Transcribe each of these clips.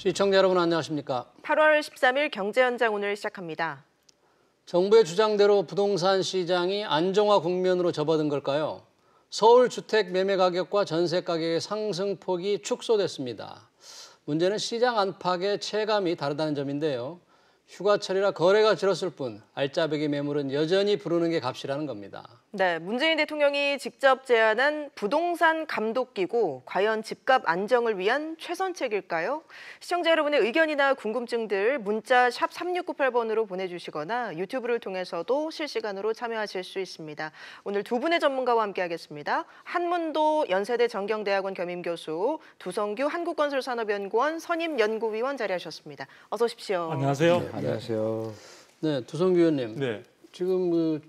시청자 여러분 안녕하십니까? 8월 13일 경제현장 오늘 시작합니다. 정부의 주장대로 부동산 시장이 안정화 국면으로 접어든 걸까요? 서울 주택 매매 가격과 전세 가격의 상승폭이 축소됐습니다. 문제는 시장 안팎의 체감이 다르다는 점인데요. 휴가철이라 거래가 줄었을 뿐 알짜배기 매물은 여전히 부르는 게 값이라는 겁니다. 네, 문재인 대통령이 직접 제안한 부동산 감독기구, 과연 집값 안정을 위한 최선책일까요? 시청자 여러분의 의견이나 궁금증들 문자 샵 3698번으로 보내주시거나 유튜브를 통해서도 실시간으로 참여하실 수 있습니다. 오늘 두 분의 전문가와 함께하겠습니다. 한문도 연세대 정경대학원 겸임교수, 두성규 한국건설산업연구원 선임연구위원 자리하셨습니다. 어서 오십시오. 안녕하세요. 네, 안녕하세요. 네, 두성규 의원님. 네. 지금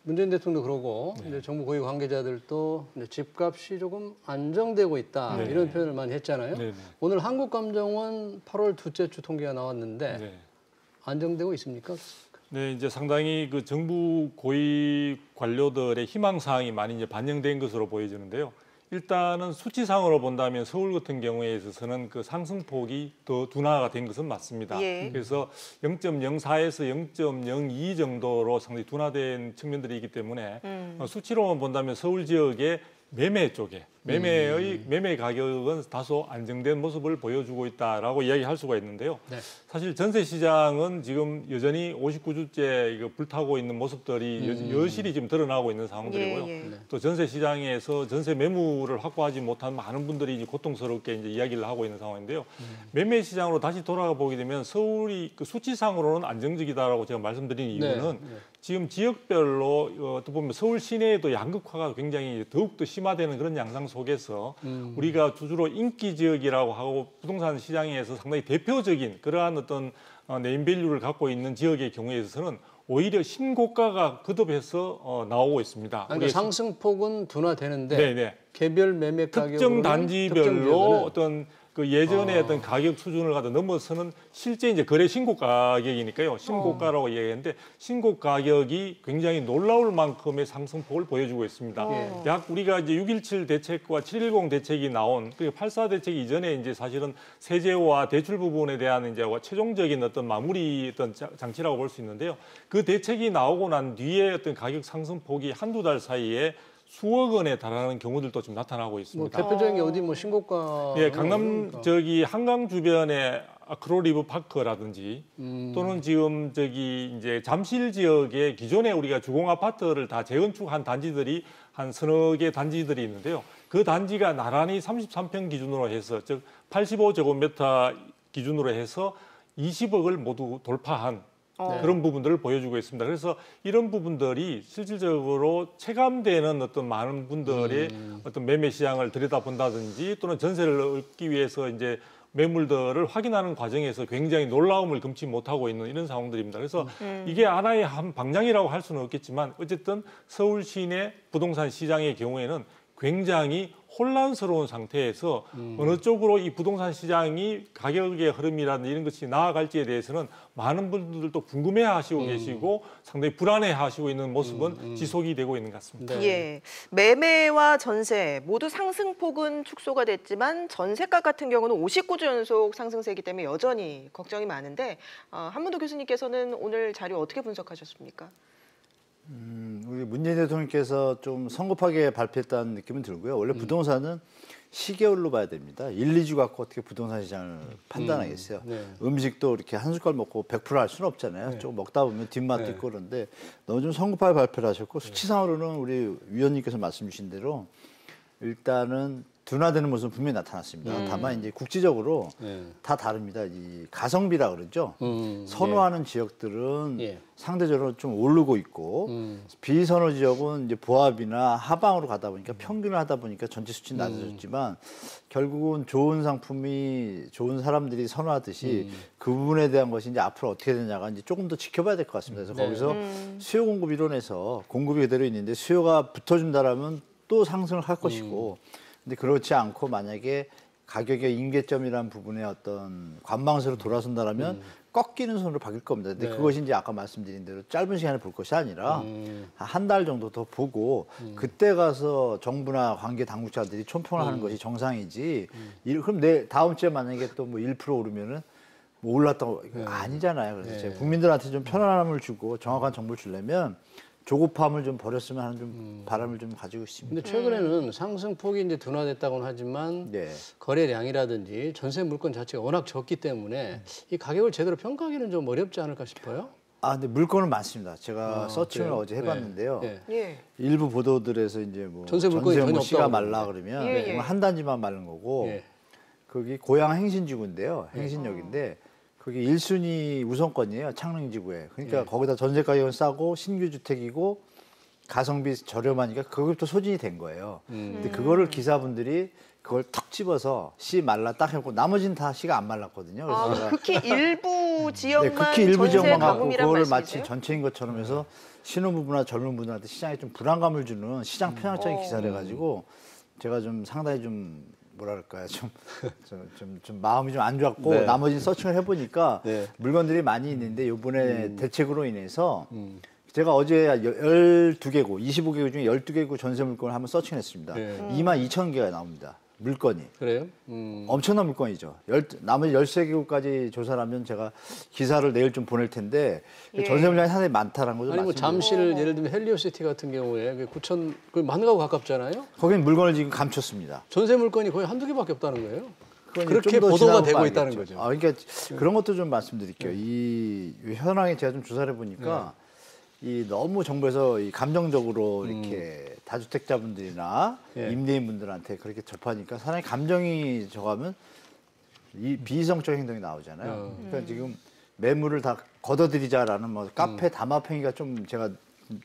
문재인 대통령도 그러고 이제 정부 고위 관계자들도 이제 집값이 조금 안정되고 있다 이런 표현을 많이 했잖아요. 오늘 한국감정원 8월 둘째 주 통계가 나왔는데 안정되고 있습니까? 네, 이제 상당히 그 정부 고위 관료들의 희망 사항이 많이 이제 반영된 것으로 보여지는데요. 일단은 수치상으로 본다면 서울 같은 경우에 있어서는 그 상승폭이 더 둔화가 된 것은 맞습니다. 예. 그래서 0.04에서 0.02 정도로 상당히 둔화된 측면들이 있기 때문에 수치로만 본다면 서울 지역의 매매 쪽에 매매 가격은 다소 안정된 모습을 보여주고 있다라고 이야기할 수가 있는데요. 네. 사실 전세 시장은 지금 여전히 59주째 이거 불타고 있는 모습들이 여실히 지금 드러나고 있는 상황들이고요. 또 전세 시장에서 전세 매물을 확보하지 못한 많은 분들이 이제 고통스럽게 이제 이야기를 하고 있는 상황인데요. 매매 시장으로 다시 돌아가 보게 되면 서울이 그 수치상으로는 안정적이다라고 제가 말씀드린 이유는 지금 지역별로 또 보면 서울 시내에도 양극화가 굉장히 더욱더 심화되는 그런 양상 속에서 우리가 주로 인기 지역이라고 하고 부동산 시장에서 상당히 대표적인 그러한 어떤 네임밸류를 갖고 있는 지역의 경우에 있어서는 오히려 신고가가 거듭해서 나오고 있습니다. 그러니까 상승폭은 둔화되는데 개별 매매 가격으로는 특정 단지별로 어떤 그 예전에 어떤 가격 수준을 갖다 넘어서는 실제 이제 거래 신고 가격이니까요. 신고가라고 얘기했는데 신고 가격이 굉장히 놀라울 만큼의 상승폭을 보여주고 있습니다. 약 우리가 이제 6.17 대책과 7.10 대책이 나온 그 8.4 대책 이전에 이제 사실은 세제와 대출 부분에 대한 이제 최종적인 어떤 마무리 어떤 장치라고 볼 수 있는데요. 그 대책이 나오고 난 뒤에 어떤 가격 상승폭이 한두 달 사이에 수억 원에 달하는 경우들도 좀 나타나고 있습니다. 대표적인 게 어디 신고가? 예, 강남 저기 한강 주변에 아크로리브 파크라든지 또는 지금 저기 이제 잠실 지역에 기존에 우리가 주공 아파트를 다 재건축한 단지들이 한 서너 개 단지들이 있는데요. 그 단지가 나란히 33평 기준으로 해서 즉 85제곱미터 기준으로 해서 20억을 모두 돌파한 그런 부분들을 보여주고 있습니다. 그래서 이런 부분들이 실질적으로 체감되는 어떤 많은 분들의 어떤 매매 시장을 들여다본다든지 또는 전세를 얻기 위해서 이제 매물들을 확인하는 과정에서 굉장히 놀라움을 금치 못하고 있는 이런 상황들입니다. 그래서 이게 하나의 한 방향이라고 할 수는 없겠지만 어쨌든 서울 시내 부동산 시장의 경우에는 굉장히 혼란스러운 상태에서 어느 쪽으로 이 부동산 시장이 가격의 흐름이라든지 이런 것이 나아갈지에 대해서는 많은 분들도 궁금해하시고 계시고 상당히 불안해하시고 있는 모습은 지속이 되고 있는 것 같습니다. 예, 매매와 전세 모두 상승폭은 축소가 됐지만 전세가 같은 경우는 59주 연속 상승세이기 때문에 여전히 걱정이 많은데 한문도 교수님께서는 오늘 자료 어떻게 분석하셨습니까? 우리 문재인 대통령께서 좀 성급하게 발표했다는 느낌은 들고요. 원래 부동산은 시계열로 봐야 됩니다. 1, 2주 갖고 어떻게 부동산 시장을 판단하겠어요. 음식도 이렇게 한 숟갈 먹고 100%할 수는 없잖아요. 조금 먹다 보면 뒷맛도 있고 그런데 너무 좀 성급하게 발표를 하셨고 수치상으로는 우리 위원님께서 말씀 주신 대로 일단은 둔화되는 모습은 분명히 나타났습니다. 다만 이제 국지적으로 다 다릅니다. 이 가성비라 그러죠. 선호하는 지역들은 상대적으로 좀 오르고 있고 비선호 지역은 이제 보합이나 하방으로 가다 보니까 평균을 하다 보니까 전체 수치는 낮아졌지만 결국은 좋은 상품이 좋은 사람들이 선호하듯이 그 부분에 대한 것이 이제 앞으로 어떻게 되냐가 이제 조금 더 지켜봐야 될 것 같습니다. 그래서 거기서 수요 공급 이론에서 공급이 그대로 있는데 수요가 붙어준다라면 또 상승을 할 것이고 근데 그렇지 않고 만약에 가격의 임계점이라는 부분에 어떤 관망세로 돌아선다라면 꺾이는 손으로 바뀔 겁니다. 근데 네. 그것이 이제 아까 말씀드린 대로 짧은 시간에 볼 것이 아니라 한 달 정도 더 보고 그때 가서 정부나 관계 당국자들이 총평을 하는 것이 정상이지. 그럼 다음 주에 만약에 또 뭐 1% 오르면은 뭐 올랐다고 아니잖아요. 그래서 제가 국민들한테 좀 편안함을 주고 정확한 정보를 주려면 조급함을 좀 버렸으면 하는 좀 바람을 좀 가지고 있습니다. 근데 최근에는 상승폭이 이제 둔화됐다고는 하지만 네. 거래량이라든지 전세 물건 자체가 워낙 적기 때문에 이 가격을 제대로 평가하기는 좀 어렵지 않을까 싶어요. 아, 근데 물건은 많습니다. 제가 서칭을 그래요? 어제 해봤는데요. 네. 예. 일부 보도들에서 이제 뭐 전세 물건이 전혀 씨가 없다고 말라 그러는데. 그러면 예, 예. 한 단지만 마른 거고 예. 거기 고향 행신지구인데요. 행신역인데 거기 1순위 우선권이에요. 창릉지구에. 그러니까 거기다 전세 가격은 싸고 신규 주택이고 가성비 저렴하니까 그것부터 소진이 된 거예요. 근데 그거를 기사분들이 그걸 턱 집어서 씨 말라 딱 해놓고 나머지는 다 씨가 안 말랐거든요. 그래서 제가 극히 일부 지역만 극히 일부 전세 지역만 갖고 가뭄이란 그거를 마치 말씀이세요? 전체인 것처럼 해서 신혼부부나 젊은 분들한테 시장에 좀 불안감을 주는 시장 편향적인 기사를 해가지고 제가 좀 상당히 좀 뭐랄까요 좀 마음이 좀 안 좋았고 네. 나머지 서칭을 해보니까 네. 물건들이 많이 있는데 이번에 대책으로 인해서 제가 어제 12개국, 25개국 중에 12개국 전세 물건을 한번 서칭했습니다. 네. 22,000개가 나옵니다. 물건이. 그래요? 엄청난 물건이죠. 나머지 13개국까지 조사를 하면 제가 기사를 내일 좀 보낼 텐데 예. 전세 물량이 상당히 많다는 거죠. 아니 뭐 잠실 예를 들면 헬리오시티 같은 경우에 9천 만 가구 가깝잖아요. 거긴 물건을 지금 감췄습니다. 전세 물건이 거의 한두 개밖에 없다는 거예요. 그건 그렇게 좀더 보도가 지나고 되고 봐야겠죠. 있다는 거죠. 그러니까 그런 것도 좀 말씀드릴게요. 이 현황에 제가 좀 조사를 해보니까 이 너무 정부에서 이 감정적으로 이렇게 다주택자분들이나 예. 임대인분들한테 그렇게 접하니까 사람이 감정이 저가면 이 비이성적 행동이 나오잖아요. 그러니까 지금 매물을 다 걷어들이자라는 뭐 카페 담합행위가 좀 제가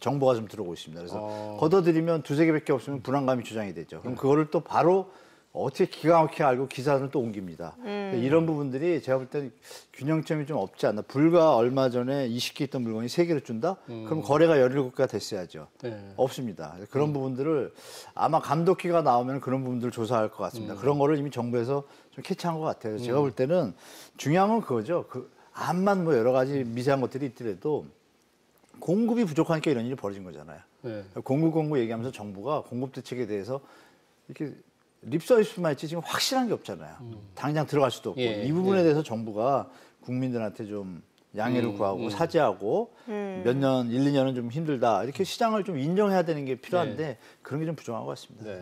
정보가 좀 들어오고 있습니다. 그래서 걷어들이면 두세 개밖에 없으면 불안감이 주장이 되죠. 그럼 그거를 또 바로 어떻게 기가 막히게 알고 기사를 또 옮깁니다. 이런 부분들이 제가 볼 때는 균형점이 좀 없지 않나. 불과 얼마 전에 20개 있던 물건이 3개를 준다? 그럼 거래가 17개가 됐어야죠. 네. 없습니다. 그런 부분들을 아마 감독기가 나오면 그런 부분들을 조사할 것 같습니다. 그런 거를 이미 정부에서 좀 캐치한 것 같아요. 제가 볼 때는 중요한 건 그거죠. 암만 뭐 여러 가지 미세한 것들이 있더라도 공급이 부족하니까 이런 일이 벌어진 거잖아요. 네. 공급 얘기하면서 정부가 공급 대책에 대해서 이렇게 립서비스만 했지 지금 확실한 게 없잖아요. 당장 들어갈 수도 없고 예, 이 부분에 대해서 정부가 국민들한테 좀 양해를 구하고 사죄하고 몇 년, 1, 2년은 좀 힘들다. 이렇게 시장을 좀 인정해야 되는 게 필요한데 그런 게 좀 부족한 것 같습니다. 네.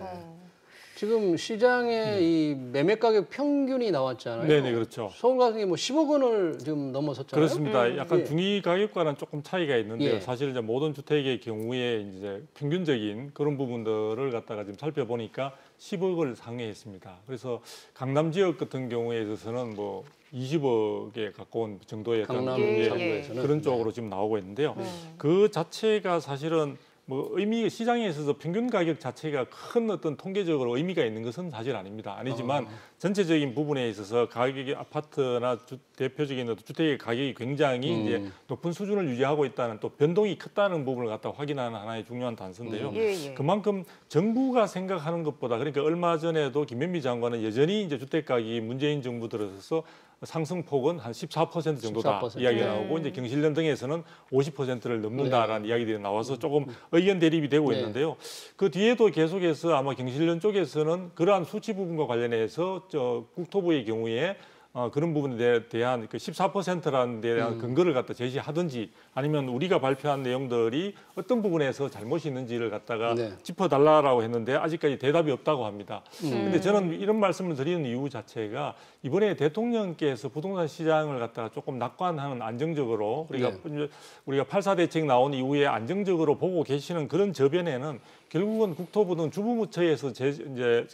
지금 시장에 이 매매 가격 평균이 나왔잖아요. 네네, 그렇죠. 서울 같은 게 뭐 10억 원을 지금 넘어섰잖아요. 그렇습니다. 약간 예. 중위 가격과는 조금 차이가 있는데요. 예. 사실 이제 모든 주택의 경우에 이제 평균적인 그런 부분들을 갖다가 지금 살펴보니까 10억을 상회했습니다. 그래서 강남 지역 같은 경우에 있어서는 뭐 20억에 가까운 정도의 강남 예, 상부에서는 그런 쪽으로 지금 나오고 있는데요. 그 자체가 사실은 뭐 시장에 있어서 평균 가격 자체가 큰 어떤 통계적으로 의미가 있는 것은 사실 아닙니다. 아니지만 전체적인 부분에 있어서 가격이 아파트나 대표적인 어떤 주택의 가격이 굉장히 이제 높은 수준을 유지하고 있다는 또 변동이 컸다는 부분을 갖다 확인하는 하나의 중요한 단서인데요. 예. 그만큼 정부가 생각하는 것보다 그러니까 얼마 전에도 김현미 장관은 여전히 이제 주택 가격이 문재인 정부 들어서서 상승폭은 한 14% 정도다 14%. 이야기가 나오고 이제 경실련 등에서는 50%를 넘는다라는 이야기들이 나와서 조금 의견 대립이 되고 네. 있는데요. 그 뒤에도 계속해서 아마 경실련 쪽에서는 그러한 수치 부분과 관련해서 국토부의 경우에 그런 부분에 대한 그 14%라는 데 대한 근거를 갖다 제시하든지 아니면 우리가 발표한 내용들이 어떤 부분에서 잘못이 있는지를 갖다가 네. 짚어달라고 했는데 아직까지 대답이 없다고 합니다. 그런데 저는 이런 말씀을 드리는 이유 자체가 이번에 대통령께서 부동산 시장을 갖다가 조금 낙관하는 안정적으로 우리가 8.4 대책 나온 이후에 안정적으로 보고 계시는 그런 저변에는 결국은 국토부 등 주무부처에서 이제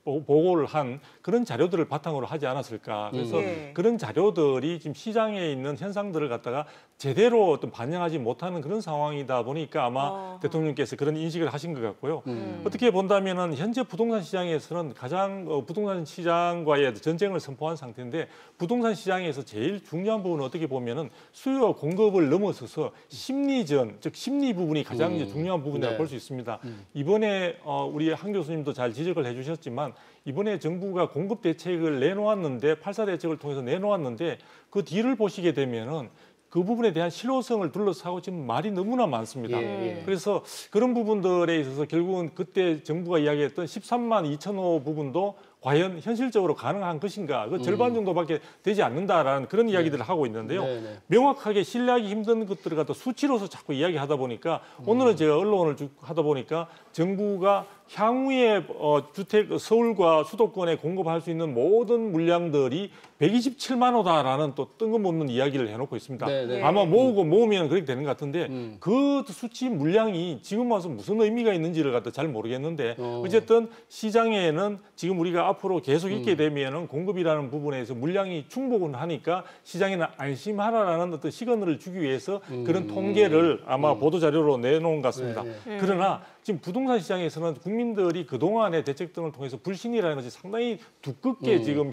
보고를 한 그런 자료들을 바탕으로 하지 않았을까. 그래서 그런 자료들이 지금 시장에 있는 현상들을 갖다가 제대로 어떤 반영하지 못하는 그런 상황이다 보니까 아마 대통령께서 그런 인식을 하신 것 같고요. 어떻게 본다면은 현재 부동산 시장에서는 가장 부동산 시장과의 전쟁을 선포한 상태인데 부동산 시장에서 제일 중요한 부분은 어떻게 보면은 수요와 공급을 넘어서서 심리전, 즉 심리 부분이 가장 이제 중요한 부분이라고 네. 볼 수 있습니다. 이번에 우리 한 교수님도 잘 지적을 해주셨지만 있지만 이번에 정부가 공급 대책을 내놓았는데 8사 대책을 통해서 내놓았는데 그 뒤를 보시게 되면은 그 부분에 대한 실효성을 둘러싸고 지금 말이 너무나 많습니다. 그래서 그런 부분들에 있어서 결국은 그때 정부가 이야기했던 13만 2천 호 부분도 과연 현실적으로 가능한 것인가? 그 절반 정도밖에 되지 않는다라는 그런 이야기들을 하고 있는데요. 명확하게 신뢰하기 힘든 것들을 갖다 수치로서 자꾸 이야기하다 보니까 오늘은 제가 언론을 하다 보니까 정부가 향후에 주택 서울과 수도권에 공급할 수 있는 모든 물량들이 127만 호다라는 또 뜬금없는 이야기를 해놓고 있습니다. 아마 모으면 그렇게 되는 것 같은데 그 수치 물량이 지금 와서 무슨 의미가 있는지를 갖다 잘 모르겠는데 어쨌든 시장에는 지금 우리가 앞으로 계속 있게 되면은 공급이라는 부분에서 물량이 충족은 하니까 시장에는 안심하라라는 어떤 시그널을 주기 위해서 그런 통계를 아마 보도자료로 내놓은 것 같습니다. 그러나 지금 부동산 시장에서는 국민들이 그동안의 대책 등을 통해서 불신이라는 것이 상당히 두껍게 지금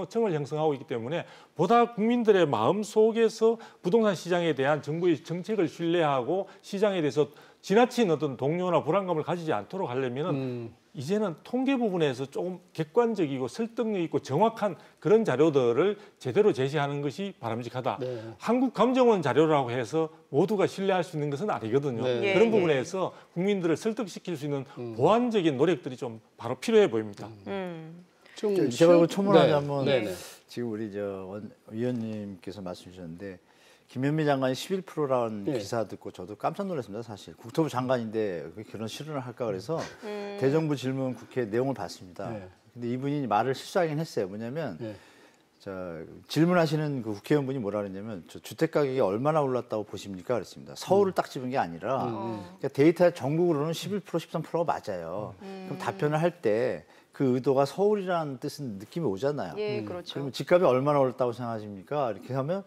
청을 형성하고 있기 때문에 보다 국민들의 마음 속에서 부동산 시장에 대한 정부의 정책을 신뢰하고 시장에 대해서 지나친 어떤 동요나 불안감을 가지지 않도록 하려면은 이제는 통계 부분에서 조금 객관적이고 설득력 있고 정확한 그런 자료들을 제대로 제시하는 것이 바람직하다. 한국감정원 자료라고 해서 모두가 신뢰할 수 있는 것은 아니거든요. 그런 부분에서 국민들을 설득시킬 수 있는 보완적인 노력들이 좀 바로 필요해 보입니다. 제가 이거 첨언하자면 지금 우리 위원님께서 말씀 주셨는데 김현미 장관이 11%라는 기사 듣고 저도 깜짝 놀랐습니다. 사실 국토부 장관인데 그런 실언을 할까 그래서 대정부 질문 국회 내용을 봤습니다. 근데 이분이 말을 실수하긴 했어요. 뭐냐면 질문하시는 그 국회의원분이 뭐라 그랬냐면 주택 가격이 얼마나 올랐다고 보십니까? 그랬습니다. 서울을 딱 집은 게 아니라 그러니까 데이터 전국으로는 11% 13%가 맞아요. 그럼 답변을 할 때 그 의도가 서울이라는 뜻은 느낌이 오잖아요. 그렇죠. 그러면 집값이 얼마나 올랐다고 생각하십니까? 이렇게 하면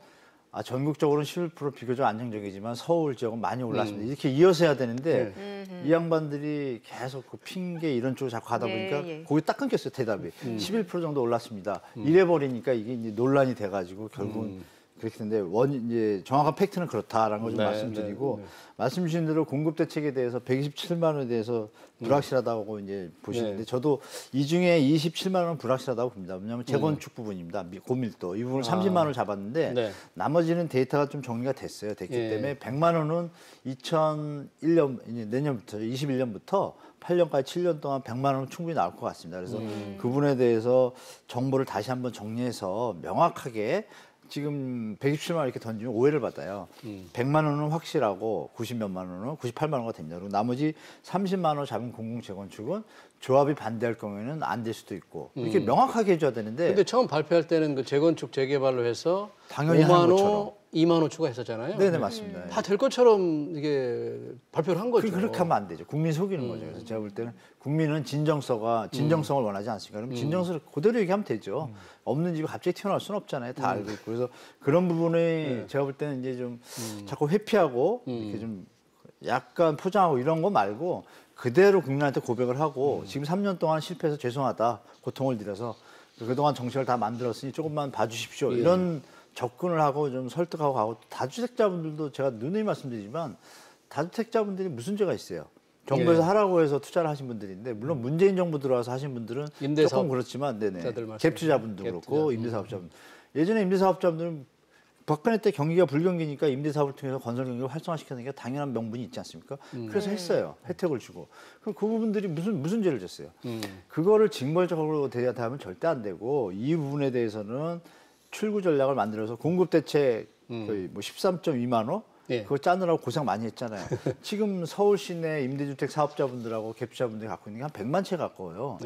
전국적으로는 11% 비교적 안정적이지만 서울 지역은 많이 올랐습니다. 이렇게 이어서 해야 되는데 이 양반들이 계속 그 핑계 이런 쪽으로 자꾸 가다 보니까 거기 딱 끊겼어요, 대답이. 11% 정도 올랐습니다. 이래 버리니까 이게 이제 논란이 돼가지고 결국은 그렇게 됐는데 이제 정확한 팩트는 그렇다라는 걸 좀 말씀드리고 말씀 주신 대로 공급 대책에 대해서 127만 원에 대해서 불확실하다고 이제 보시는데 저도 이 중에 27만 원은 불확실하다고 봅니다. 왜냐하면 재건축 부분입니다. 고밀도 이 부분을 30만 원을 잡았는데 나머지는 데이터가 좀 정리가 됐어요. 됐기 때문에 100만 원은 2001년 내년부터 21년부터 8년까지 7년 동안 100만 원은 충분히 나올 것 같습니다. 그래서 그 부분에 대해서 정보를 다시 한번 정리해서 명확하게 지금 127만 원 이렇게 던지면 오해를 받아요. 100만 원은 확실하고 90몇만 원은 98만 원가 됩니다. 그리고 나머지 30만 원 잡은 공공재건축은 조합이 반대할 경우에는 안 될 수도 있고 이렇게 명확하게 해줘야 되는데. 근데 처음 발표할 때는 그 재건축 재개발로 해서 당연히 5만 원, 2만 원 추가했었잖아요. 네네 맞습니다. 다 될 것처럼 이게 발표를 한 거죠. 그렇게 하면 안 되죠. 국민 속이는 거죠. 그래서 제가 볼 때는 국민은 진정성을 원하지 않습니까? 그럼 진정성을 그대로 얘기하면 되죠. 없는 집이 갑자기 튀어나올 수는 없잖아요. 다 알고 있고. 그래서 그런 부분이 제가 볼 때는 이제 좀 자꾸 회피하고 이렇게 좀 약간 포장하고 이런 거 말고 그대로 국민한테 고백을 하고 지금 3년 동안 실패해서 죄송하다. 고통을 드려서 그동안 정책을 다 만들었으니 조금만 봐주십시오. 이런 접근을 하고 좀 설득하고 가고 다주택자분들도 제가 누누이 말씀드리지만 다주택자분들이 무슨 죄가 있어요. 정부에서 하라고 해서 투자를 하신 분들인데 물론 문재인 정부 들어와서 하신 분들은 조금 그렇지만 갭 투자분도 그렇고 임대사업자분 예전에 임대사업자분들은 박근혜 때 경기가 불경기니까 임대사업을 통해서 건설 경기를 활성화시키는 게 당연한 명분이 있지 않습니까? 그래서 했어요. 혜택을 주고. 그럼 그 부분들이 무슨 죄를 졌어요? 그거를 징벌적으로 대하면 절대 안 되고 이 부분에 대해서는 출구 전략을 만들어서 공급 대책 거의 뭐 13.2만 호 그거 짜느라고 고생 많이 했잖아요. 지금 서울 시내 임대주택 사업자분들하고 갭투자분들이 갖고 있는 게 한 100만 채 가까워요.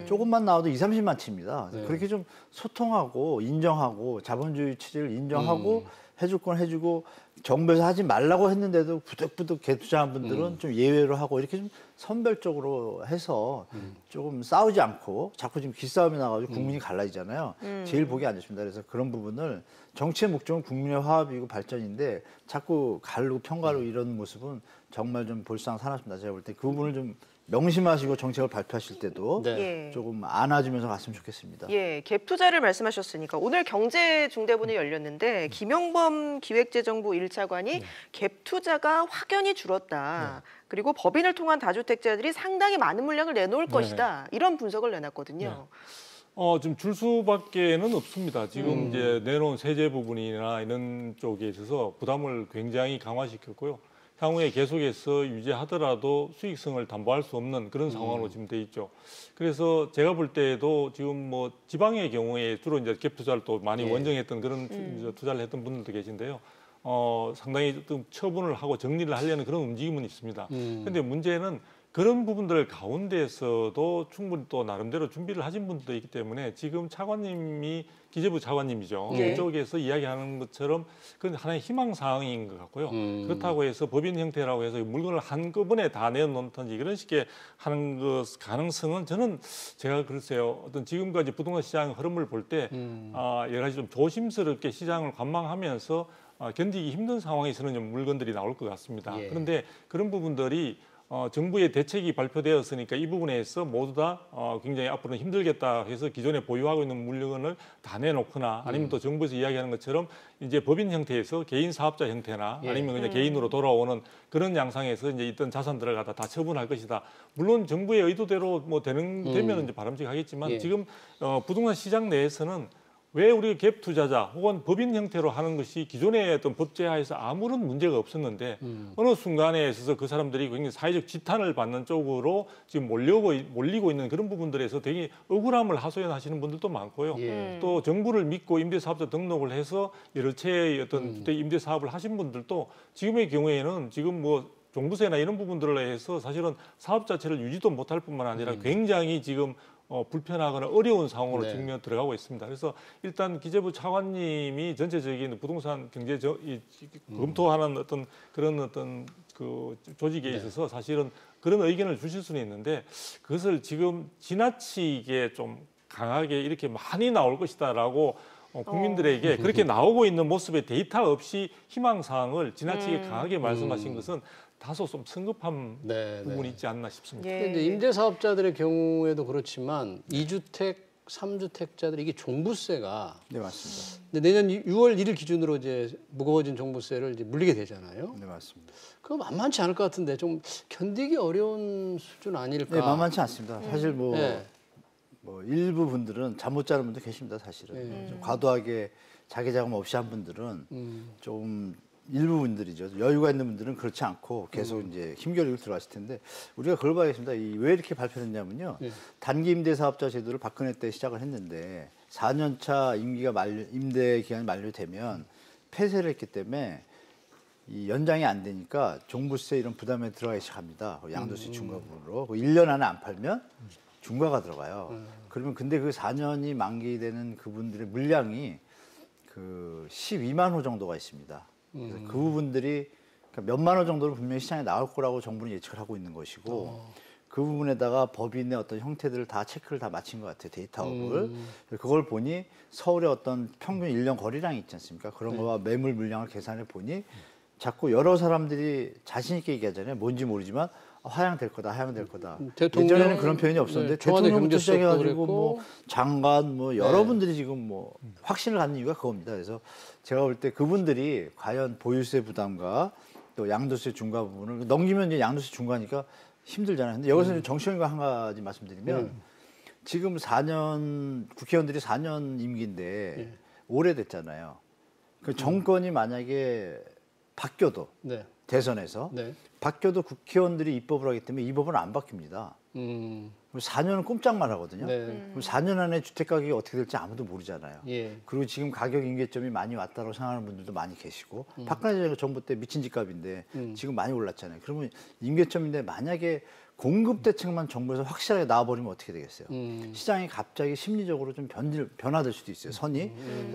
조금만 나와도 2, 30만 채입니다. 그렇게 좀 소통하고 인정하고 자본주의 체제를 인정하고 해줄 건 해주고 정부에서 하지 말라고 했는데도 부득부득 갭투자한 분들은 좀 예외로 하고 이렇게 좀 선별적으로 해서 조금 싸우지 않고 자꾸 지금 기싸움이 나가지고 국민이 갈라지잖아요. 제일 보기 안 좋습니다. 그래서 그런 부분을 정치의 목적은 국민의 화합이고 발전인데 자꾸 가르고 평가로 이런 모습은 정말 좀 볼상사납습니다. 제가 볼 때 그 부분을 좀 명심하시고 정책을 발표하실 때도 네. 예. 조금 안아주면서 갔으면 좋겠습니다. 예, 갭 투자를 말씀하셨으니까 오늘 경제중대본이 열렸는데 김용범 기획재정부 1차관이 갭 투자가 확연히 줄었다. 그리고 법인을 통한 다주택자들이 상당히 많은 물량을 내놓을 것이다. 이런 분석을 내놨거든요. 좀 줄 수밖에는 없습니다. 지금 이제 내놓은 세제 부분이나 이런 쪽에 있어서 부담을 굉장히 강화시켰고요. 향후에 계속해서 유지하더라도 수익성을 담보할 수 없는 그런 상황으로 지금 돼 있죠. 그래서 제가 볼 때에도 지금 뭐 지방의 경우에 주로 이제 갭 투자를 또 많이 원정했던 그런 투자를 했던 분들도 계신데요. 상당히 좀 처분을 하고 정리를 하려는 그런 움직임은 있습니다. 그런데 문제는 그런 부분들 가운데에서도 충분히 또 나름대로 준비를 하신 분들도 있기 때문에 지금 차관님이 기재부 차관님이죠. 이쪽에서 이야기하는 것처럼 그건 하나의 희망 사항인 것 같고요. 그렇다고 해서 법인 형태라고 해서 물건을 한꺼번에 다 내놓던지 그런 식의 하는 것 가능성은 저는 제가 글쎄요. 어떤 지금까지 부동산 시장 흐름을 볼 때 여러 가지 좀 조심스럽게 시장을 관망하면서 견디기 힘든 상황에서는 좀 물건들이 나올 것 같습니다. 그런데 그런 부분들이 정부의 대책이 발표되었으니까 이 부분에서 모두 다 굉장히 앞으로는 힘들겠다 해서 기존에 보유하고 있는 물건을 다 내놓거나 아니면 또 정부에서 이야기하는 것처럼 이제 법인 형태에서 개인 사업자 형태나 아니면 그냥 개인으로 돌아오는 그런 양상에서 이제 있던 자산들을 갖다 다 처분할 것이다. 물론 정부의 의도대로 뭐 되면 이제 바람직하겠지만 지금 부동산 시장 내에서는 왜 우리가 갭 투자자 혹은 법인 형태로 하는 것이 기존의 어떤 법제하에서 아무런 문제가 없었는데 어느 순간에 있어서 그 사람들이 굉장히 사회적 지탄을 받는 쪽으로 지금 몰리고 있는 그런 부분들에서 되게 억울함을 하소연하시는 분들도 많고요. 또 정부를 믿고 임대사업자 등록을 해서 여러 채의 어떤 주택 임대사업을 하신 분들도 지금의 경우에는 지금 뭐 종부세나 이런 부분들로 해서 사실은 사업 자체를 유지도 못할 뿐만 아니라 굉장히 지금 불편하거나 어려운 상황으로 지금 들어가고 있습니다. 그래서 일단 기재부 차관님이 전체적인 부동산 경제 검토하는 어떤 그런 어떤 그 조직에 있어서 사실은 그런 의견을 주실 수는 있는데 그것을 지금 지나치게 좀 강하게 이렇게 많이 나올 것이다라고 국민들에게 그렇게 나오고 있는 모습의 데이터 없이 희망사항을 지나치게 강하게 말씀하신 것은 다소 좀 성급한 부분이 있지 않나 싶습니다. 그런데 임대사업자들의 경우에도 그렇지만 2주택, 3주택자들 이게 종부세가 네, 맞습니다. 근데 내년 6월 1일 기준으로 이제 무거워진 종부세를 이제 물리게 되잖아요. 네, 맞습니다. 그거 만만치 않을 것 같은데 좀 견디기 어려운 수준 아닐까? 네, 만만치 않습니다. 사실 뭐 일부 분들은 잠 못 자는 분도 계십니다. 사실은 좀 과도하게 자기 자금 없이 한 분들은 좀 일부 분들이죠. 여유가 있는 분들은 그렇지 않고 계속 이제 힘겨루기를 들어갔을 텐데 우리가 그걸 봐야겠습니다. 왜 이렇게 발표했냐면요. 단기 임대사업자 제도를 박근혜 때 시작을 했는데 4년차 임대 기간이 만료되면 폐쇄를 했기 때문에 이 연장이 안 되니까 종부세 이런 부담에 들어가기 시작합니다. 양도세 중과 부분으로 1년 안에 안 팔면 중과가 들어가요. 그러면 근데 그 4년이 만기되는 그분들의 물량이 그 12만 호 정도가 있습니다. 그래서 그 부분들이 몇만 호 정도는 분명히 시장에 나올 거라고 정부는 예측을 하고 있는 것이고 그 부분에다가 법인의 어떤 형태들을 다 체크를 다 마친 것 같아요. 데이터업을. 그걸 보니 서울의 어떤 평균 1년 거래량이 있지 않습니까? 그런 거와 매물 물량을 계산해 보니 자꾸 여러 사람들이 자신 있게 얘기하잖아요. 뭔지 모르지만 하향될 거다, 하향될 거다. 예전에는 그런 표현이 없었는데 대통령부터 시작해가지고 뭐 장관 뭐 여러분들이 지금 뭐 확신을 갖는 이유가 그겁니다. 그래서 제가 볼 때 그분들이 과연 보유세 부담과 또 양도세 중과 부분을 넘기면 이제 양도세 중과니까 힘들잖아요. 근데 여기서 정치형과 한 가지 말씀드리면 지금 4년 국회의원들이 4년 임기인데 오래됐잖아요. 그 정권이 만약에 바뀌어도 대선에서 바뀌어도 국회의원들이 입법을 하기 때문에 이 법은 안 바뀝니다. 4년은 꼼짝만 하거든요. 그럼 4년 안에 주택 가격이 어떻게 될지 아무도 모르잖아요. 그리고 지금 가격 임계점이 많이 왔다고 생각하는 분들도 많이 계시고 박근혜 정부 때 미친 집값인데 지금 많이 올랐잖아요. 그러면 임계점인데 만약에 공급 대책만 정부에서 확실하게 나와버리면 어떻게 되겠어요? 시장이 갑자기 심리적으로 좀 변화될 수도 있어요, 선이.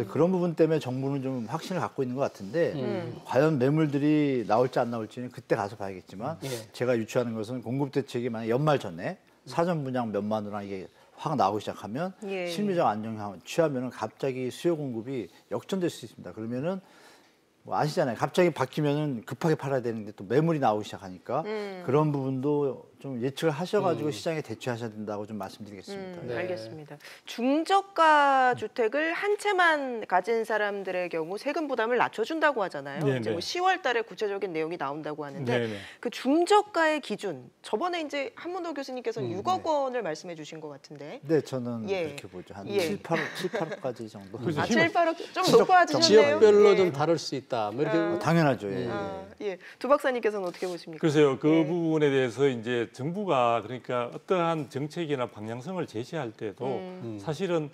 그런 부분 때문에 정부는 좀 확신을 갖고 있는 것 같은데 과연 매물들이 나올지 안 나올지는 그때 가서 봐야겠지만 제가 유추하는 것은 공급 대책이 만약 연말 전에 사전 분양 몇만 호나 이게 확 나오기 시작하면 심리적 안정을 취하면은 갑자기 수요 공급이 역전될 수 있습니다. 그러면은 뭐 아시잖아요. 갑자기 바뀌면은 급하게 팔아야 되는데 또 매물이 나오기 시작하니까 그런 부분도 좀 예측을 하셔가지고 시장에 대처하셔야 된다고 좀 말씀드리겠습니다. 네. 알겠습니다. 중저가 주택을 한 채만 가진 사람들의 경우 세금 부담을 낮춰준다고 하잖아요. 네네. 이제 뭐 10월 달에 구체적인 내용이 나온다고 하는데 네네. 그 중저가의 기준, 저번에 이제 한문호 교수님께서 6억 원을 말씀해 주신 것 같은데. 네, 저는 예. 그렇게 보죠. 한 예. 7, 8억까지 정도. 그렇죠. 아, 7, 8억 좀 높아지셨네요. 지역별로 예. 좀 다를 수 있다. 뭐 이렇게 당연하죠. 예. 예. 두 박사님께서는 어떻게 보십니까? 글쎄요, 그 예. 부분에 대해서 이제 정부가 그러니까 어떠한 정책이나 방향성을 제시할 때도 사실은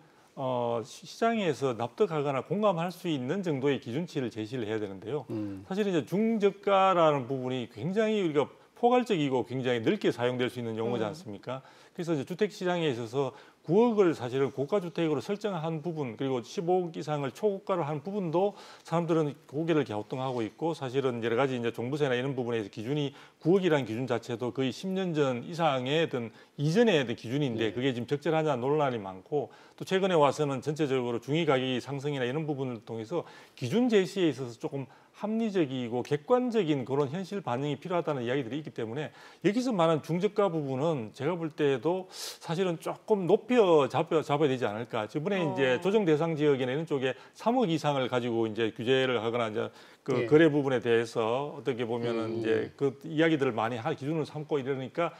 시장에서 납득하거나 공감할 수 있는 정도의 기준치를 제시를 해야 되는데요. 사실은 이제 중저가라는 부분이 굉장히 우리가 포괄적이고 굉장히 넓게 사용될 수 있는 용어지 않습니까? 그래서 이제 주택 시장에 있어서 9억을 사실은 고가 주택으로 설정한 부분, 그리고 15억 이상을 초고가로 한 부분도 사람들은 고개를 갸우뚱하고 있고, 사실은 여러 가지 이제 종부세나 이런 부분에서 기준이 9억이라는 기준 자체도 거의 10년 전 이상의 어떤 이전의 어떤 기준인데 그게 지금 적절하냐 논란이 많고, 또 최근에 와서는 전체적으로 중위 가격이 상승이나 이런 부분을 통해서 기준 제시에 있어서 조금 합리적이고 객관적인 그런 현실 반영이 필요하다는 이야기들이 있기 때문에 여기서 말하는 중저가 부분은 제가 볼 때도 사실은 조금 높여 잡아야 되지 않을까. 저번에 이제 조정 대상 지역이나 이런 쪽에 3억 이상을 가지고 이제 규제를 하거나 이제 그 예. 거래 부분에 대해서 어떻게 보면은 이제 그 이야기들을 많이 할 기준을 삼고 이러니까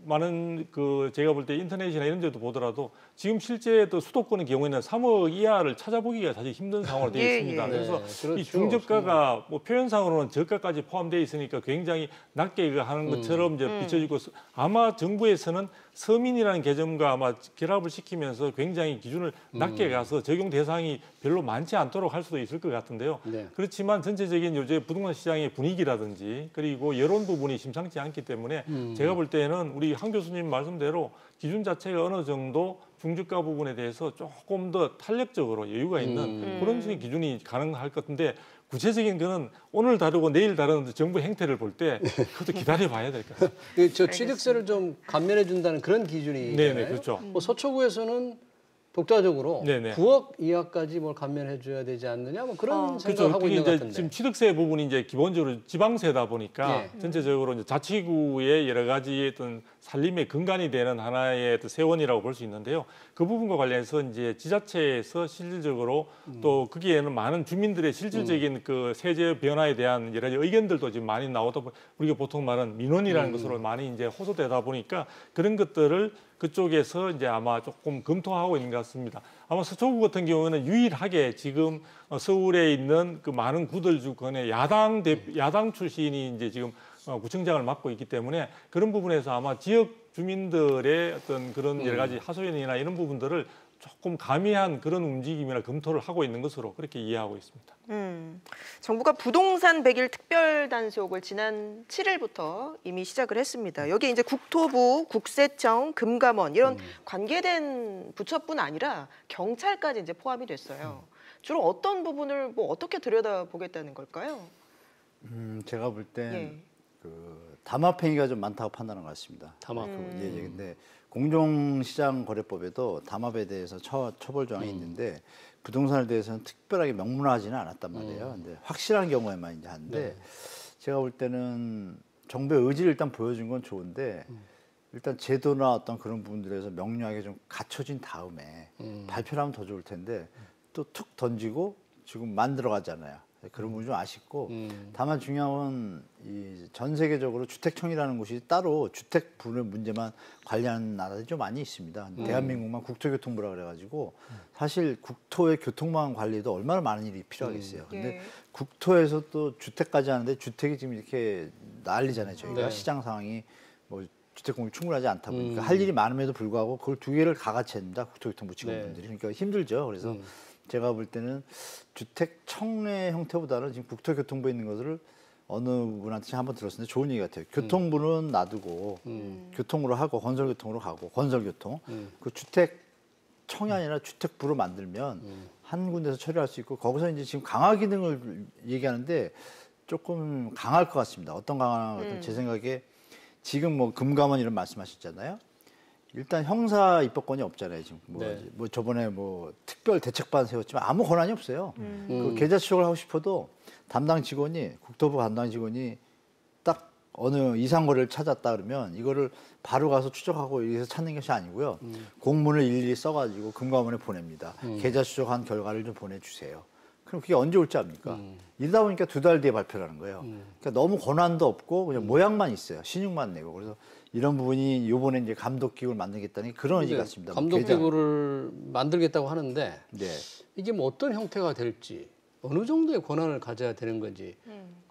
많은 그 제가 볼 때 인터넷이나 이런 데도 보더라도 지금 실제 또 수도권의 경우에는 3억 이하를 찾아보기가 사실 힘든 상황으로 되어 예, 있습니다. 예. 그래서 네, 그렇죠. 이 중저가가 뭐 표현상으로는 저가까지 포함되어 있으니까 굉장히 낮게 하는 것처럼 이제 비춰지고 아마 정부에서는 서민이라는 개념과 아마 결합을 시키면서 굉장히 기준을 낮게 가서 적용 대상이 별로 많지 않도록 할 수도 있을 것 같은데요. 네. 그렇지만 전체적인 요새 부동산 시장의 분위기라든지 그리고 여론 부분이 심상치 않기 때문에 제가 볼 때는 우리 한 교수님 말씀대로 기준 자체가 어느 정도 중저가 부분에 대해서 조금 더 탄력적으로 여유가 있는 그런 식의 기준이 가능할 것 같은데 구체적인 거는 오늘 다루고 내일 다루는 정부 행태를 볼 때 그것도 기다려봐야 될 것 같습니다. 저 취득세를 좀 감면해 준다는 그런 기준이 네네, 그렇죠. 뭐 서초구에서는 독자적으로 네네. 9억 이하까지 뭘 감면해 줘야 되지 않느냐 뭐 그런 생각을 하고 그게 있는 것 이제 같은데. 지금 취득세 부분이 이제 기본적으로 지방세다 보니까 예. 전체적으로 이제 자치구의 여러 가지 어떤 살림의 근간이 되는 하나의 어떤 세원이라고 볼 수 있는데요. 그 부분과 관련해서 이제 지자체에서 실질적으로 또 거기에는 많은 주민들의 실질적인 그 세제 변화에 대한 여러 가지 의견들도 지금 많이 나오다 보니 우리가 보통 말하는 민원이라는 것으로 많이 이제 호소되다 보니까 그런 것들을 그쪽에서 이제 아마 조금 검토하고 있는 것 같습니다. 아마 서초구 같은 경우는 유일하게 지금 서울에 있는 그 많은 구들 중간에 야당 출신이 이제 지금 구청장을 맡고 있기 때문에 그런 부분에서 아마 지역 주민들의 어떤 그런 여러 가지 하소연이나 이런 부분들을 조금 가미한 그런 움직임이나 검토를 하고 있는 것으로 그렇게 이해하고 있습니다. 정부가 부동산 100일 특별 단속을 지난 7일부터 이미 시작을 했습니다. 여기 이제 국토부, 국세청, 금감원 이런 관계된 부처뿐 아니라 경찰까지 이제 포함이 됐어요. 주로 어떤 부분을 뭐 어떻게 들여다보겠다는 걸까요? 제가 볼 땐 예. 그 담합행위가 좀 많다고 판단한 것 같습니다. 담합. 예. 근데 공정시장거래법에도 담합에 대해서 처벌 조항이 있는데 부동산에 대해서는 특별하게 명문화하지는 않았단 말이에요. 근데 확실한 경우에만 이제 하는데 제가 볼 때는 정부의 의지를 일단 보여준 건 좋은데 일단 제도나 어떤 그런 부분들에서 명료하게 좀 갖춰진 다음에 발표를 하면 더 좋을 텐데 또 툭 던지고 지금 만들어가잖아요. 그런 부분이 좀 아쉽고 다만 중요한 건 이 전 세계적으로 주택청이라는 곳이 따로 주택 부의 문제만 관리하는 나라들이 좀 많이 있습니다. 대한민국만 국토교통부라 그래가지고 사실 국토의 교통망 관리도 얼마나 많은 일이 필요하겠어요. 근데 예. 국토에서 또 주택까지 하는데 주택이 지금 이렇게 난리잖아요. 저희가 네. 시장 상황이 뭐 주택 공급이 충분하지 않다 보니까 할 일이 많음에도 불구하고 그걸 두 개를 다 같이 합니다. 국토교통부 직원분들이. 그러니까 힘들죠. 그래서 제가 볼 때는 주택청의 형태보다는 지금 국토교통부에 있는 것을 어느 분한테 한번 들었는데 좋은 얘기 같아요. 교통부는 놔두고 교통으로 하고 건설교통으로 가고 건설교통 그 주택청이 아니라 주택부로 만들면 한 군데서 처리할 수 있고 거기서 이제 지금 강화 기능을 얘기하는데 조금 강할 것 같습니다. 어떤 강화는 제 생각에 지금 뭐 금감원 이런 말씀하셨잖아요. 일단 형사 입법권이 없잖아요. 지금 뭐 저번에 뭐 특별 대책반 세웠지만 아무 권한이 없어요. 그 계좌 추적을 하고 싶어도 담당 직원이 국토부 담당 직원이 딱 어느 이상거래를 찾았다 그러면 이거를 바로 가서 추적하고 여기서 찾는 것이 아니고요. 공문을 일일이 써가지고 금감원에 보냅니다. 계좌 추적한 결과를 좀 보내주세요. 그럼 그게 언제 올지 압니까? 이러다 보니까 2달 뒤에 발표를 하는 거예요. 그러니까 너무 권한도 없고 그냥 모양만 있어요. 신용만 내고. 그래서 이런 부분이 요번에 이제 감독기구를 만들겠다는 그런 의지 같습니다. 감독기구를 만들겠다고 하는데 네. 이게 뭐 어떤 형태가 될지 어느 정도의 권한을 가져야 되는 건지.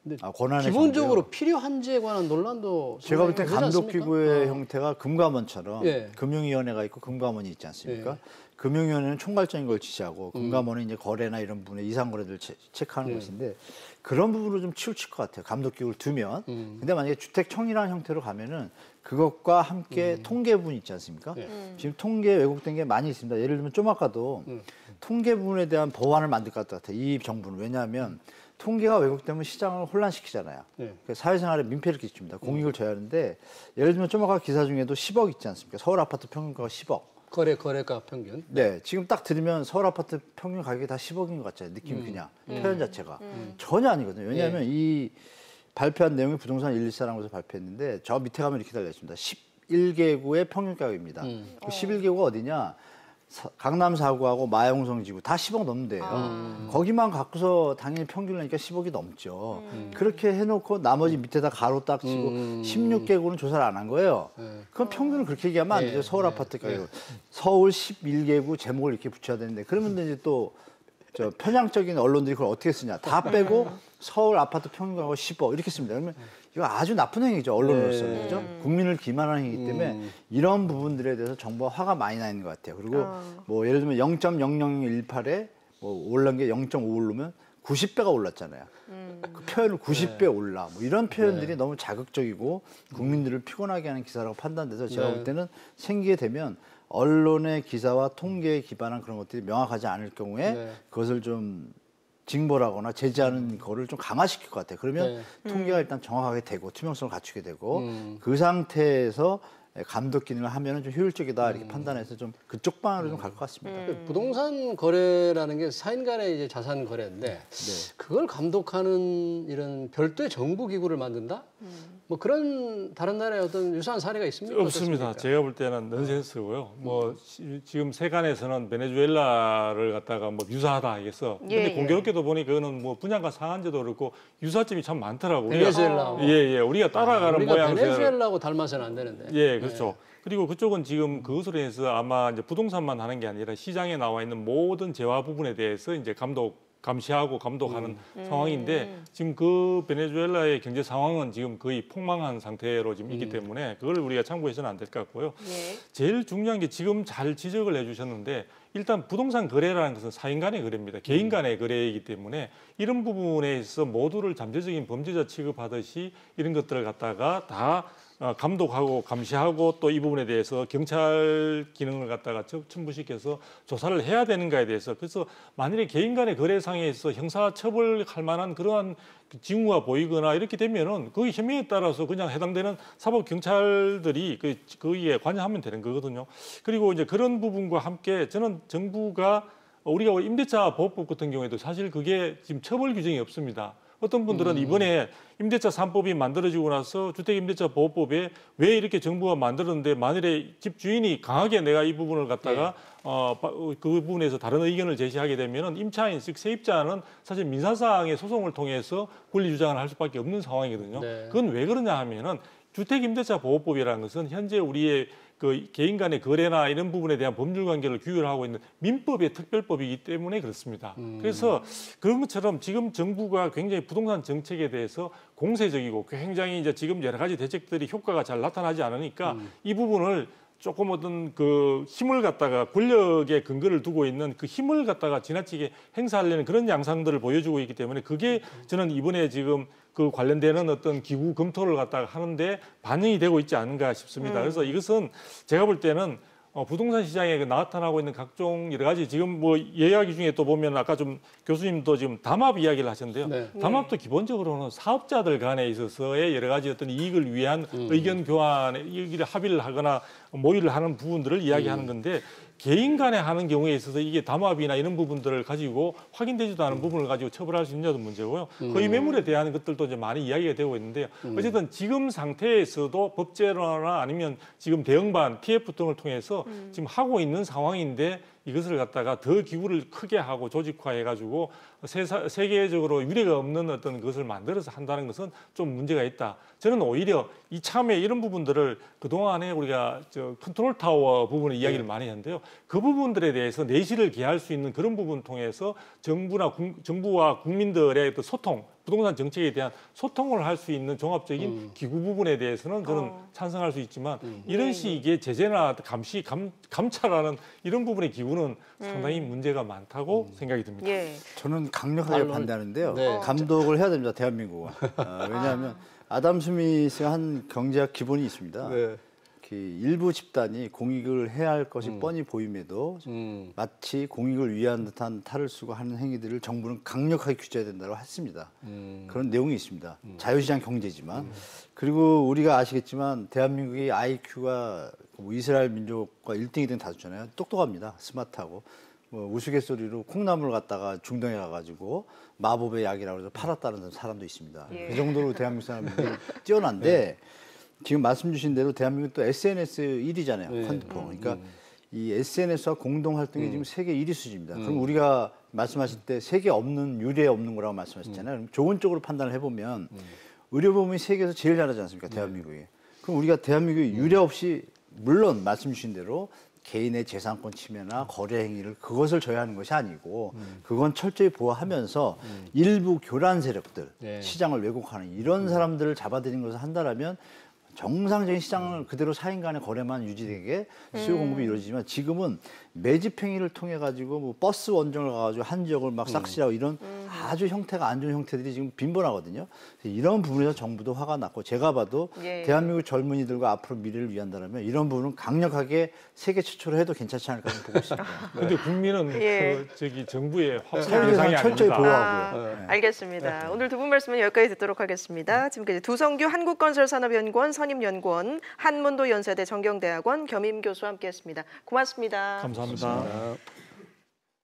근데 권한의 기본적으로 정도요? 필요한지에 관한 논란도 제가 볼 때 상당히 크지 않습니까? 감독기구의 형태가 금감원처럼 예. 금융위원회가 있고 금감원이 있지 않습니까? 예. 금융위원회는 총괄적인 걸 지시하고 금감원은 이제 거래나 이런 부분에 이상거래들 체크하는 것인데 그런 부분으로 좀 치우칠 것 같아요. 감독기구를 두면. 근데 만약에 주택청이라는 형태로 가면은 그것과 함께 통계 부분이 있지 않습니까? 지금 통계 왜곡된 게 많이 있습니다. 예를 들면 좀 아까도 통계 부분에 대한 법안을 만들 것 같아요. 이 정부는. 왜냐하면 통계가 왜곡되면 시장을 혼란시키잖아요. 그러니까 사회생활에 민폐를 끼칩니다. 공익을 줘야 하는데 예를 들면 좀 아까 기사 중에도 10억 있지 않습니까? 서울 아파트 평균가가 10억. 거래가 평균. 네, 지금 딱 들으면 서울 아파트 평균 가격이 다 10억인 것 같잖아요. 느낌이 그냥 표현 자체가 전혀 아니거든요. 왜냐하면 이 발표한 내용이 부동산 114라고 발표했는데 저 밑에 가면 이렇게 달려 있습니다. 11개구의 평균 가격입니다. 그 11개구가 어디냐? 강남 4구하고 마용성 지구 다 10억 넘는데요. 거기만 갖고서 당연히 평균을 하니까 10억이 넘죠. 그렇게 해놓고 나머지 밑에다 가로 딱 치고 16개구는 조사를 안 한 거예요. 그럼 평균을 그렇게 얘기하면 안 되죠. 서울 아파트 가격. 서울 11개구 제목을 이렇게 붙여야 되는데 그러면 이제 또 저 편향적인 언론들이 그걸 어떻게 쓰냐. 다 빼고 서울 아파트 평균가가 10억 이렇게 씁니다. 그러면 이거 아주 나쁜 행위죠. 언론으로서는. 그죠? 국민을 기만하는 행위이기 때문에 이런 부분들에 대해서 정부가 화가 많이 나 있는 것 같아요. 그리고 뭐 예를 들면 0.00018에 뭐 올란 게 0.5 오르면 90배가 올랐잖아요. 그 표현을 90배 올라. 뭐 이런 표현들이 너무 자극적이고 국민들을 피곤하게 하는 기사라고 판단돼서 제가 볼 때는 생기게 되면 언론의 기사와 통계에 기반한 그런 것들이 명확하지 않을 경우에 그것을 좀 징벌하거나 제재하는 거를 좀 강화시킬 것 같아요. 그러면 통계가 일단 정확하게 되고 투명성을 갖추게 되고 그 상태에서 감독 기능을 하면은 좀 효율적이다 이렇게 판단해서 좀 그쪽 방향으로 좀 갈 것 같습니다. 부동산 거래라는 게 사인 간의 이제 자산 거래인데 그걸 감독하는 이런 별도의 정부 기구를 만든다? 뭐 그런 다른 나라의 어떤 유사한 사례가 있습니까? 없습니다. 어떻습니까? 제가 볼 때는 넌센스고요. 뭐 지금 세간에서는 베네수엘라를 갖다가 뭐 유사하다 하겠어. 근데 공교롭게도 보니 그거는 뭐 분양가 상한제도 그렇고 유사점이 참 많더라고요. 베네수엘라. 예, 우리가 따라가는 우리가 모양새를. 베네수엘라하고 닮아서는 안 되는데. 예, 그렇죠. 그리고 그쪽은 지금 그것으로 해서 아마 이제 부동산만 하는 게 아니라 시장에 나와 있는 모든 재화 부분에 대해서 이제 감시하고 감독하는 상황인데 지금 그 베네수엘라의 경제 상황은 지금 거의 폭망한 상태로 지금 있기 때문에 그걸 우리가 참고해서는 안 될 것 같고요. 제일 중요한 게 지금 잘 지적을 해주셨는데 일단 부동산 거래라는 것은 사인 간의 거래입니다. 개인 간의 거래이기 때문에 이런 부분에 있어서 모두를 잠재적인 범죄자 취급하듯이 이런 것들을 갖다가 다 감독하고 감시하고 또 이 부분에 대해서 경찰 기능을 갖다가 첨부시켜서 조사를 해야 되는가에 대해서 그래서 만일에 개인 간의 거래상에서 형사 처벌할 만한 그러한 징후가 보이거나 이렇게 되면은 그 혐의에 따라서 그냥 해당되는 사법 경찰들이 거기에 관여하면 되는 거거든요. 그리고 이제 그런 부분과 함께 저는 정부가 우리가 임대차 보호법 같은 경우에도 사실 그게 지금 처벌 규정이 없습니다. 어떤 분들은 이번에 임대차 3법이 만들어지고 나서 주택임대차보호법에 왜 이렇게 정부가 만들었는데 만일에 집주인이 강하게 내가 이 부분을 갖다가 그 부분에서 다른 의견을 제시하게 되면은 임차인 즉 세입자는 사실 민사상의 소송을 통해서 권리 주장을 할 수밖에 없는 상황이거든요. 그건 왜 그러냐 하면은 주택임대차보호법이라는 것은 현재 우리의 그 개인 간의 거래나 이런 부분에 대한 법률 관계를 규율하고 있는 민법의 특별법이기 때문에 그렇습니다. 그래서 그런 것처럼 지금 정부가 굉장히 부동산 정책에 대해서 공세적이고 굉장히 이제 지금 여러 가지 대책들이 효과가 잘 나타나지 않으니까 이 부분을 조금 어떤 그 힘을 갖다가 권력의 근거를 두고 있는 그 힘을 갖다가 지나치게 행사하려는 그런 양상들을 보여주고 있기 때문에 그게 저는 이번에 지금 그 관련되는 어떤 기구 검토를 갖다가 하는데 반영이 되고 있지 않은가 싶습니다. 그래서 이것은 제가 볼 때는 부동산 시장에 나타나고 있는 각종 여러 가지 지금 뭐 이야기 중에 또 보면 아까 좀 교수님도 지금 담합 이야기를 하셨는데요. 담합도 기본적으로는 사업자들 간에 있어서의 여러 가지 어떤 이익을 위한 의견 교환에 합의를 하거나 모의를 하는 부분들을 이야기하는 건데 개인 간에 하는 경우에 있어서 이게 담합이나 이런 부분들을 가지고 확인되지도 않은 부분을 가지고 처벌할 수 있냐도 문제고요. 거의 매물에 대한 것들도 이제 많이 이야기가 되고 있는데요. 어쨌든 지금 상태에서도 법제로나 아니면 지금 대응반, TF 등을 통해서 지금 하고 있는 상황인데 이것을 갖다가 더 기구를 크게 하고 조직화해가지고 세계적으로 유례가 없는 어떤 것을 만들어서 한다는 것은 좀 문제가 있다. 저는 오히려 이참에 이런 부분들을 그동안에 우리가 컨트롤 타워 부분의 이야기를 많이 했는데요. 그 부분들에 대해서 내실을 기할 수 있는 그런 부분을 통해서 정부와 국민들의 또 소통, 부동산 정책에 대한 소통을 할 수 있는 종합적인 기구 부분에 대해서는 저는 찬성할 수 있지만 이런 식의 제재나 감시, 감찰하는 이런 부분의 기구는 상당히 문제가 많다고 생각이 듭니다. 예. 저는 강력하게 반대하는데요. 네. 감독을 해야 됩니다, 대한민국은. 왜냐하면 아담 스미스가 한 경제학 기본이 있습니다. 네. 일부 집단이 공익을 해야 할 것이 뻔히 보임에도 마치 공익을 위한 듯한 탈을 쓰고 하는 행위들을 정부는 강력하게 규제해야 된다고 했습니다. 그런 내용이 있습니다. 자유시장 경제지만. 그리고 우리가 아시겠지만 대한민국의 IQ가 이스라엘 민족과 1등이 된 다수잖아요. 똑똑합니다. 스마트하고. 우스갯소리로 콩나물을 갖다가 중동에 가가지고 마법의 약이라고 해서 팔았다는 사람도 있습니다. 예. 그 정도로 대한민국 사람들이 뛰어난데 지금 말씀 주신 대로 대한민국 또 SNS 1위잖아요. 컨드폰. 그러니까 이 SNS와 공동 활동이 지금 세계 1위 수준입니다. 그럼 우리가 말씀하실 때 세계 없는 유례 없는 거라고 말씀하셨잖아요. 그럼 좋은 쪽으로 판단을 해보면 의료보험이 세계에서 제일 잘하지 않습니까? 대한민국이. 그럼 우리가 대한민국이 유례 없이 물론 말씀 주신 대로 개인의 재산권 침해나 거래 행위를 그것을 저해하는 것이 아니고 그건 철저히 보호하면서 일부 교란 세력들 네. 시장을 왜곡하는 이런 사람들을 잡아들인 것을 한다라면 정상적인 시장을 그대로 사인 간의 거래만 유지되게 수요 공급이 이루어지지만 지금은 매집 행위를 통해 가지고 뭐 버스 원정을 가가지고 한 지역을 막 싹쓸이하고 이런 아주 형태가 안 좋은 형태들이 지금 빈번하거든요. 이런 부분에서 정부도 화가 났고 제가 봐도 예. 대한민국 젊은이들과 앞으로 미래를 위한다면 이런 부분은 강력하게 세계 최초로 해도 괜찮지 않을까 보고 있습니다. 그런데 국민은 예. 정부의 합성 대상이 철저히 아닙니다. 보호하고요. 네. 알겠습니다. 오늘 두 분 말씀은 여기까지 듣도록 하겠습니다. 지금까지 두성규 한국건설산업연구원 선임연구원, 한문도 연세대 정경대학원 겸임교수와 함께했습니다. 고맙습니다. 감사합니다.